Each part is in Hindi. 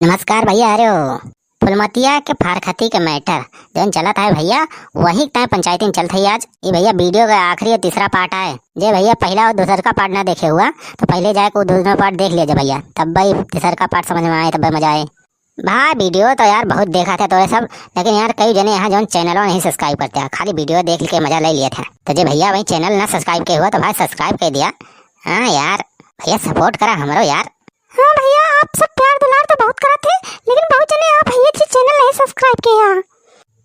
नमस्कार भैया। अरे हो फुलमतिया के फारखती के मैटर जौन चलत है भैया, वही तय पंचायती में चलत है आज। ये भैया वीडियो का आखिरी और तीसरा पार्ट है। जे भैया पहला और दूसरा का पार्ट ना देखे हुआ तो पहले जाके वो दूसरा पार्ट देख लीजिए भैया, तब भाई तीसरा का पार्ट समझ में आए, तब मजा आए। भाई वीडियो तो यार बहुत देखा था तो सब, लेकिन यार कई जने यहाँ जो चैनल नहीं सब्सक्राइब करते हैं, खाली वीडियो देख के मजा ले लिए थे। तो जे भैया भाई चैनल ना सब्सक्राइब किया हुआ तो भाई सब्सक्राइब कर दिया। हाँ यार भैया सपोर्ट करा हमारो यार। हाँ भैया आप सब प्यार दुलार तो बहुत करा थे, लेकिन बहुत जने आप भैया जी चैनल नहीं सब्सक्राइब किया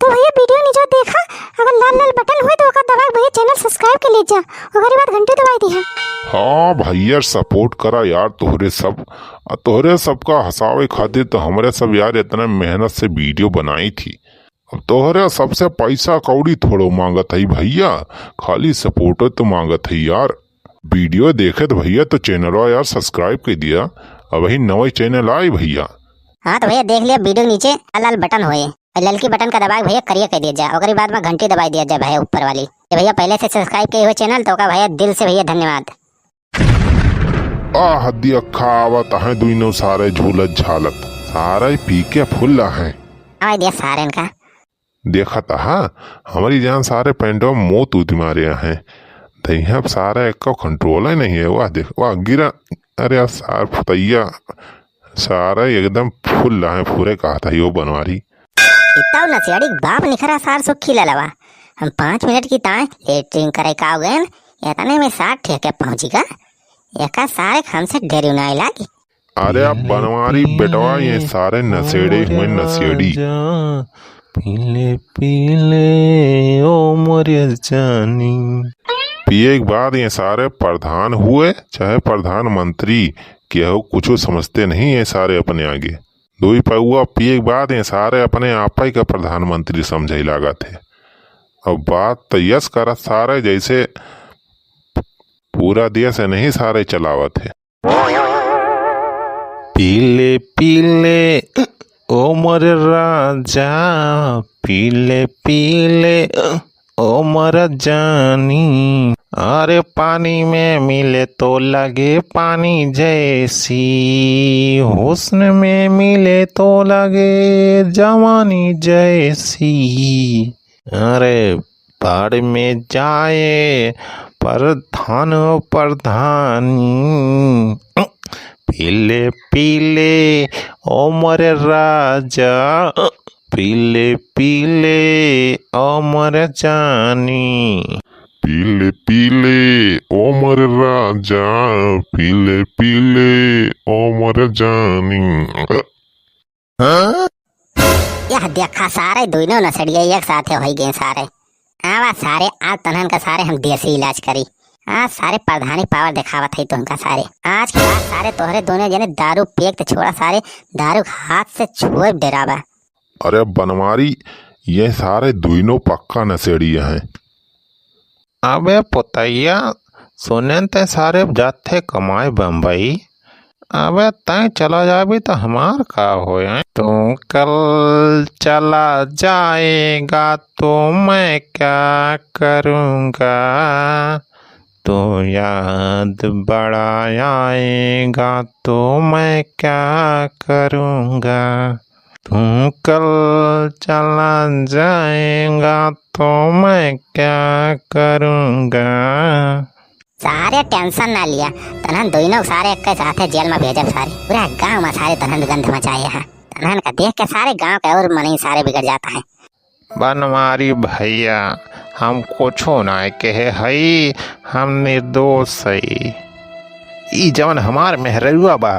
तो भैया वीडियो नहीं जो देखा, अगर लाल लाल बटन हुए तो ओकर दबा भैया चैनल सब्सक्राइब कर लीजिए, ओकरी बाद घंटी दबाई दी है। हाँ भैया सपोर्ट करा यार, तोहरे सबका हंसावे खातिर तो हमरे सब यार इतना मेहनत से वीडियो बनाई थी। अब तोहरे सबसे पैसा कौड़ी थोड़ो मांगत है भैया, खाली सपोर्ट तो मांगत है यार। वीडियो देखे तो भैया तो चैनल यार सब्सक्राइब कर दिया, अब वही नवा चैनल आई भैया। हाँ तो भैया देख लिया वीडियो नीचे लाल लाल बटन हुए, ललकी बटन का दबा भैया करिए कह दिया जाए, ओकरी बाद में घंटी दबाई दिया जाए भैया ऊपर वाली। ये भैया पहले से सब्सक्राइब किए हुए चैनल तो का भैया दिल से भैया धन्यवाद। हद्दी खावत है दुनो सारे झूलत झालत, सारे पी के फुल है। आवाज दिया सारे इनका देखा था हमारी जान सारे पेंटों में मोत उत मारे हैं, तो यहाँ सारा एक कंट्रोल ही नहीं है। वाह देख वाह गिरा, अरे यार सार फतैया सारा एकदम फुल है पूरे कहा था यो बनवारी। इतना नसियाड़ी बाप निखरा सार सुखी ललवा, हम 5 मिनट की ताए लेटरिंग करे का गए इतने में 60 ठेके पहुंची का एका सारे खान से ढेर उनाई लागी। अरे आप बनवारी बेटवा ये सारे नशेड़े हुए नशेड़ी। पीले पीले ओ मोरे जानी। पिए के बाद ये सारे प्रधान हुए चाहे प्रधानमंत्री क्या हो कुछ समझते नहीं ये सारे अपने आगे। दो ही पौआ पिए के बाद ये सारे अपने आप ही का प्रधानमंत्री समझे लगा थे। अब बात तो यस कर सारे जैसे पूरा देश नहीं सारे चलावत है। पीले पीले ओ मोरे राजा, पीले पीले ओ मोरे जानी। अरे पानी में मिले तो लगे पानी जैसी, हुस्न में मिले तो लगे जवानी जैसी। अरे बाढ़ में जाए प्रधान प्रधानी, पीले पीले ओ मोरे राजा, पीले पीले ओ मोरे जानी। पीले पीले ओ मोरे राजा, पीले पीले ओ मोरे जानी। हाँ यह देखा सारे दोनों नसड़िए एक साथ हो गए सारे। आवा सारे आज तनहन का सारे हम देसी इलाज करी, आज सारे प्रधानी पावर दिखावत है तुमका सारे। आज के बाद सारे तोहरे दोनों जने दारू पेक तो छोड़ा, सारे दारू हाथ से छुए डरावा। अरे बनवारी ये सारे दोनों पक्का नशेड़िया हैं। अबे पुतैया सुने ते सारे जाते कमाए बम्बई, अबे तय चला जाबी तो हमार का होए। तू कल चला जाएगा तो मैं क्या करूँगा, तो याद बड़ा आएगा तो मैं क्या करूँगा। तू कल चला जाएगा तो मैं क्या करूँगा। सारे टेंशन ना लिया, तनहन दोनों सारे एक साथ जेल में भेजब सारे, पूरा गांव में सारे तनहन गंध मचाए है। तनहन का देख के सारे गांव के और मन ही सारे बिगड़ जाता है। बनवारी भैया हम कुछो ना कहे हई, हम निर्दोष हई। ई जवन हमार मेहरुआ बा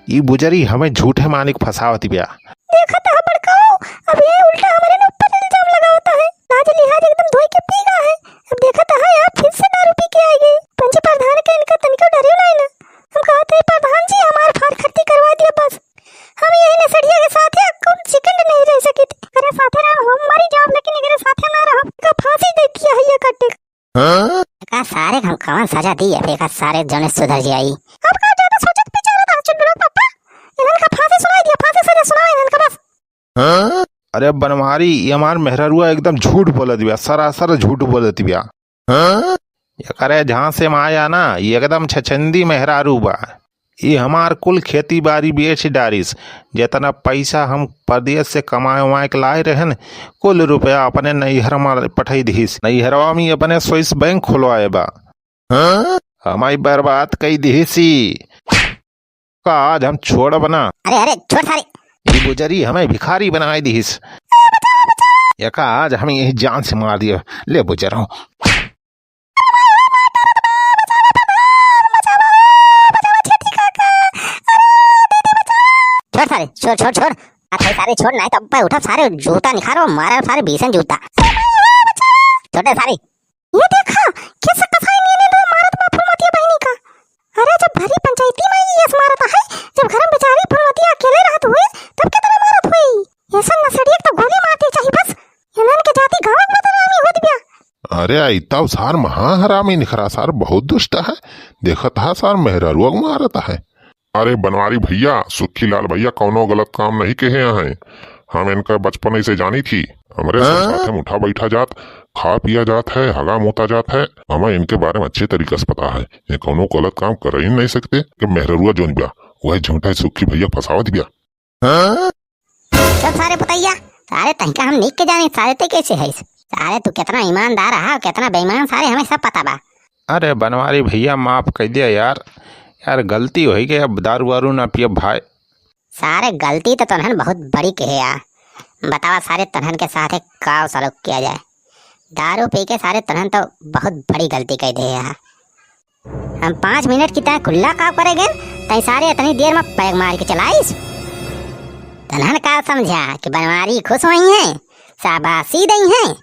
ई बुजरी हमें झूठे मानिक फसावती बिया। देखा था बड़काओ, अब ये उल्टा हमारे ऊपर इल्जाम लगावता है। लाज लिहाज एकदम धोई के पी गया है। अब देखा था आप फिर से दारू पी के आएंगे। पंच प्रधान के इनका तनिको डरे नहीं ना। हम कहते हैं प्रधान जी हमार फारखती करवा दिया बस, हम यही नसड़िया के साथ है कौन सेकंड नहीं रह सके थे। अरे साथे रहो हम मरी जाओ, लेकिन अगर साथे ना रहो का फांसी दे दिया है ये कट्टे का सारे हम कौन सजा दी है बेका सारे जने सुधर जाई। अब का ज्यादा सोचत बेचारा था चुप रहो पापा, इनन का फांसी सुनाई दिया, फांसी सजा सुनाई इनन का बस। अरे बनवारी ये हमार मेहरुआ एकदम झूठ बोलत बिया, सरासर झूठ बोलत बिया। ये करे जहाँ से माया ना ये एकदम छचंदी मेहरारू बा, ये हमार कुल खेती बाड़ी बेच डारिस। जितना पैसा हम प्रदेश से कमाए उमाए के लाए रहे न, कुल रुपया अपने नैहर में पठाई दीस। नैहरवा में अपने स्विस बैंक खुलवाए बा। हमारी बर्बाद कई दीसी का आज हम छोड़ बना। अरे अरे छोड़ सारे। ये गुजरी हमें भिखारी बनाए दीस। यका आज हमें यही जान से मार दिया। ले बुजरा छोड़ सारे, छोड़ छोड़ छोड़। अरे सारे छोड़, नहीं तो उठा सारे जूता निखारो मारा सारे भीषण जूता। छोटे सारे ये देखा कैसे कसाई ने मारत बा फुलमतिया बहनी का। अरे जब भरी पंचायती में ये मारत है, जब घर में बेचारी फुलमतिया अकेले रहत हुए तब कितना मारत हुई। ऐसा नसड़ी तो गोली मारती चाहिए बस। इनन के जाति गांव में बदनामी होत बिया। अरे आइता सार महा हरामी निखरा सार बहुत दुष्ट है। देखत है सार मेहररुआ मारता है। अरे बनवारी भैया, सुखी लाल भैया कौनो गलत काम नहीं कहे हैं। हम इनका बचपन से जानी थी। हमारे साथ में उठा बैठा जात, खा पिया जात है, हगा मोता जात है। हमें इनके बारे में अच्छे तरीके से पता है। ये कौनो गलत काम कर ही नहीं सकते कि मेहररुआ जोन बिया वह झूठा सुखी भैया फसावत बिया। सब सारे पुतैया सारे तहका हम नीक के जाने सारे ते कैसे है। सारे तू कितना ईमानदार रहा कितना बेईमान सारे हमें सब पता बा। अरे बनवारी भैया माफ कर दिया यार। यार गलती हो गई, अब दारू वारू ना पियो भाई। सारे गलती तो तनहन बहुत बड़ी कहे यार। बतावा सारे तनहन के साथ एक काव सलूक किया जाए। दारू पी के सारे तनहन तो बहुत बड़ी गलती कह दे यार। हम 5 मिनट की तरह खुला काव करेंगे तई सारे इतनी देर में पैग मार के चलाइस। तनहन का समझा कि बनवारी खुश हुई है, शाबाशी दई है।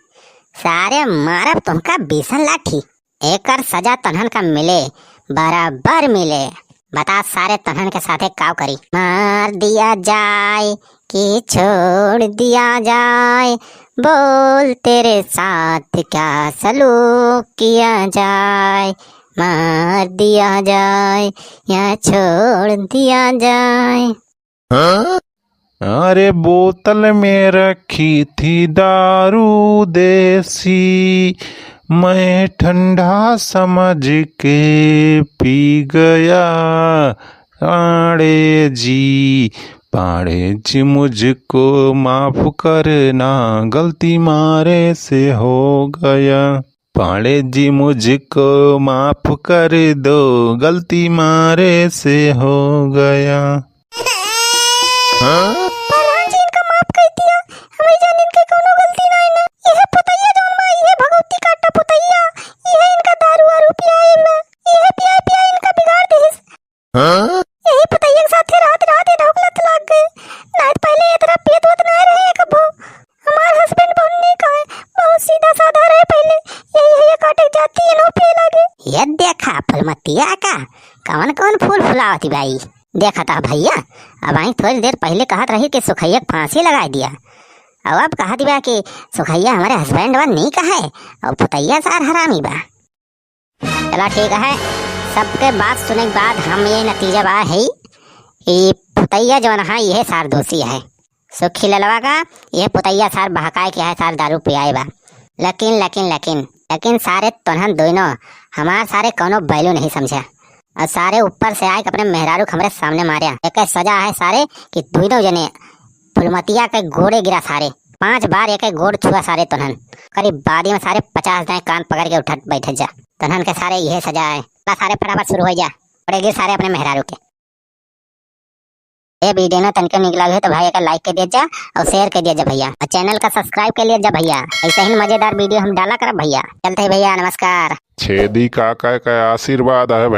सारे मारब तुमका बीसन लाठी। एकर सजा तनहन का मिले, बराबर मिले। बता सारे तनहन के साथ काव करी। मार दिया जाए कि छोड़ दिया जाए, बोल तेरे साथ क्या सलूक किया जाए। मार दिया जाए या छोड़ दिया जाए। अरे बोतल में रखी थी दारू देसी, मैं ठंडा समझ के पी गया। पाड़े जी मुझको माफ करना, गलती मारे से हो गया। पाड़े जी मुझको माफ कर दो, गलती मारे से हो गया। प्रधान जी इनका माफ कर दिया। हमें जान इनके कोनो गलती नहीं ना। यह पुतैया जौन बा यह भगवती काटा पुतैया। यह इनका दारू वारू पियाए ना। यह पियाए पियाए इनका बिगाड़ देहिस। यही पुतैया के साथे रात रात इधर लत लाग गए। नहीं तो पहले इतना पेट वत नहीं रहे कबो। हमार हस्बैंड बहुत नेक है, बहुत सीधा साधा रहे पहले। यही काटे जाती इनो पे लगे। ये देखा फुलमतिया का कौन कौन फूल फुलावती भाई। देखा था भैया, अब आई थोड़ी देर पहले कहत रही कि सुखैया फांसी लगा दिया। अब कहा दिया कि सुखैया हमारे हस्बैंड वा नहीं का है और पुतैया सार हरामी बा। चला ठीक है, सबके बात सुने के बाद हम ये नतीजा बा है कि पुतैया जो है यह सार दोषी है। सुखी ललवा का यह पुतैया सार बहकाए के है, सार दारू पियाए बा। लेकिन लेकिन लेकिन लेकिन सारे तोहन दोनों हमार सारे कोनो बैलू नहीं समझा और सारे ऊपर से आए अपने मेहरारू हमरे सामने मारिया। एक सजा है सारे कि दोनों जने फुलमतिया के गोड़े गिरा। सारे 5 बार एक गोड़ छुआ सारे तोहन। करीब बादी में सारे 50 दाएं कान पकड़ के उठत बैठ जा। तोहन के सारे यह सजा है। सारे फटाफट शुरू हो जा, पड़ेगी सारे अपने मेहरारू के। ये वीडियो ना तनके निकला है तो भाई का लाइक कर दिया जा और शेयर कर दिया जा भैया, और चैनल का सब्सक्राइब कर लिया जा भैया। ऐसे ही मजेदार वीडियो हम डाला कर भैया। चलते हैं भैया, नमस्कार। छेदी काका का आशीर्वाद है भाई।